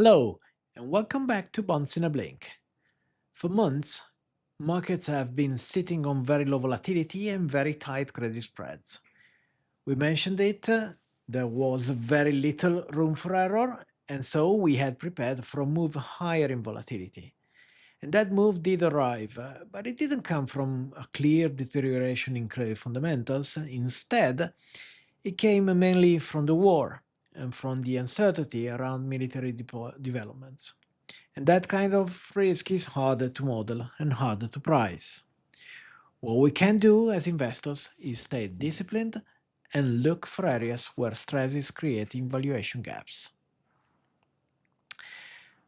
Hello, and welcome back to Bonds in a Blink. For months, markets have been sitting on very low volatility and very tight credit spreads. We mentioned it, there was very little room for error, and so we had prepared for a move higher in volatility. And that move did arrive, but it didn't come from a clear deterioration in credit fundamentals. Instead, it came mainly from the war and from the uncertainty around military developments. And that kind of risk is harder to model and harder to price. What we can do as investors is stay disciplined and look for areas where stress is creating valuation gaps.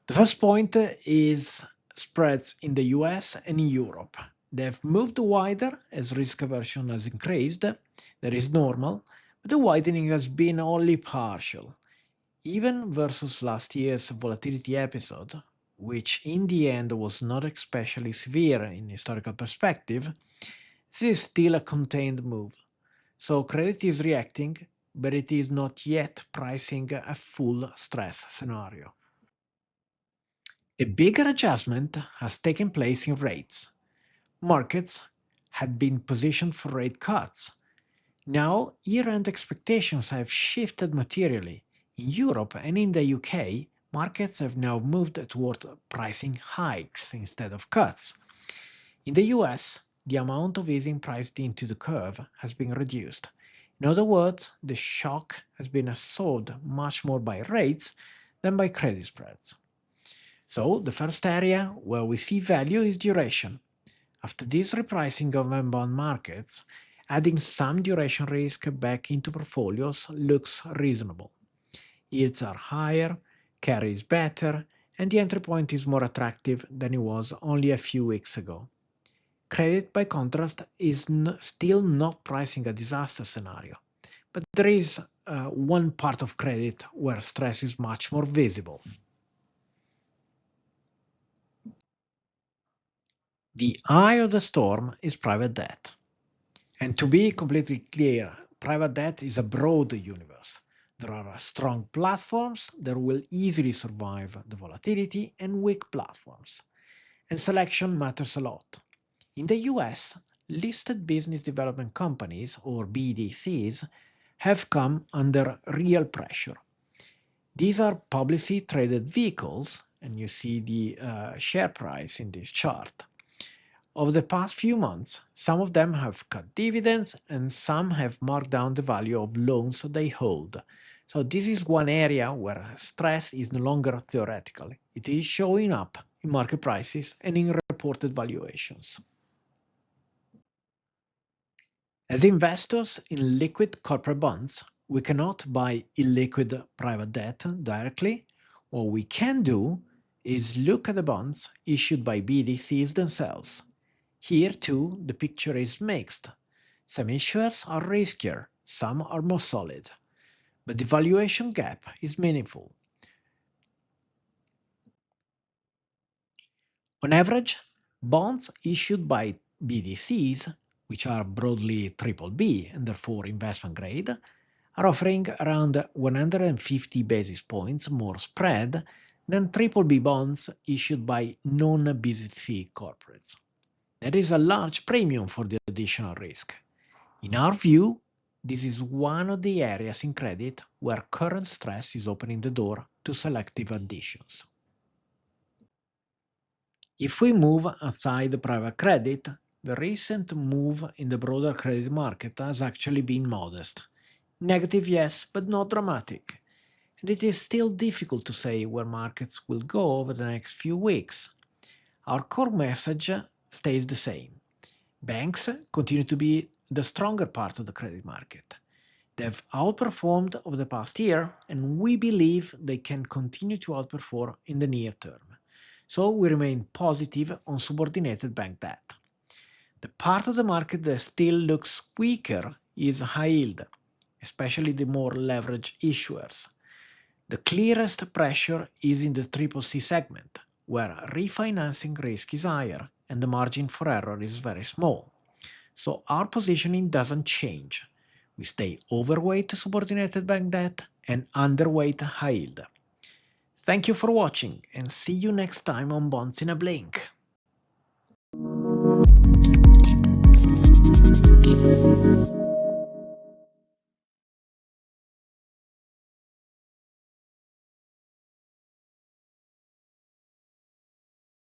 The first point is spreads in the US and in Europe. They've moved wider as risk aversion has increased. That is normal, but the widening has been only partial. Even versus last year's volatility episode, which in the end was not especially severe in historical perspective, this is still a contained move. So credit is reacting, but it is not yet pricing a full stress scenario. A bigger adjustment has taken place in rates. Markets had been positioned for rate cuts. Now, year-end expectations have shifted materially. In Europe and in the UK, markets have now moved toward pricing hikes instead of cuts. In the US, the amount of easing priced into the curve has been reduced. In other words, the shock has been absorbed much more by rates than by credit spreads. So, the first area where we see value is duration. After this repricing of bond markets, adding some duration risk back into portfolios looks reasonable. Yields are higher, carry is better, and the entry point is more attractive than it was only a few weeks ago. Credit, by contrast, is still not pricing a disaster scenario, but there is one part of credit where stress is much more visible. The eye of the storm is private debt. And to be completely clear, private debt is a broad universe. There are strong platforms that will easily survive the volatility and weak platforms. And selection matters a lot. In the US, listed business development companies, or BDCs, have come under real pressure. These are publicly traded vehicles, and you see the share price in this chart. Over the past few months, some of them have cut dividends and some have marked down the value of loans they hold. So this is one area where stress is no longer theoretical. It is showing up in market prices and in reported valuations. As investors in liquid corporate bonds, we cannot buy illiquid private debt directly. What we can do is look at the bonds issued by BDCs themselves. Here too, the picture is mixed. Some issuers are riskier, some are more solid, but the valuation gap is meaningful. On average, bonds issued by BDCs, which are broadly BBB and therefore investment grade, are offering around 150 basis points more spread than BBB bonds issued by non-BDC corporates. That is a large premium for the additional risk. In our view, this is one of the areas in credit where current stress is opening the door to selective additions. If we move outside the private credit, the recent move in the broader credit market has actually been modest. Negative, yes, but not dramatic. And it is still difficult to say where markets will go over the next few weeks. Our core message stays the same. Banks continue to be the stronger part of the credit market. They've outperformed over the past year, and we believe they can continue to outperform in the near term. So we remain positive on subordinated bank debt. The part of the market that still looks weaker is high yield, especially the more leveraged issuers. The clearest pressure is in the CCC segment, where refinancing risk is higher and the margin for error is very small. So our positioning doesn't change. We stay overweight subordinated bank debt and underweight high yield. Thank you for watching and see you next time on Bonds in a Blink.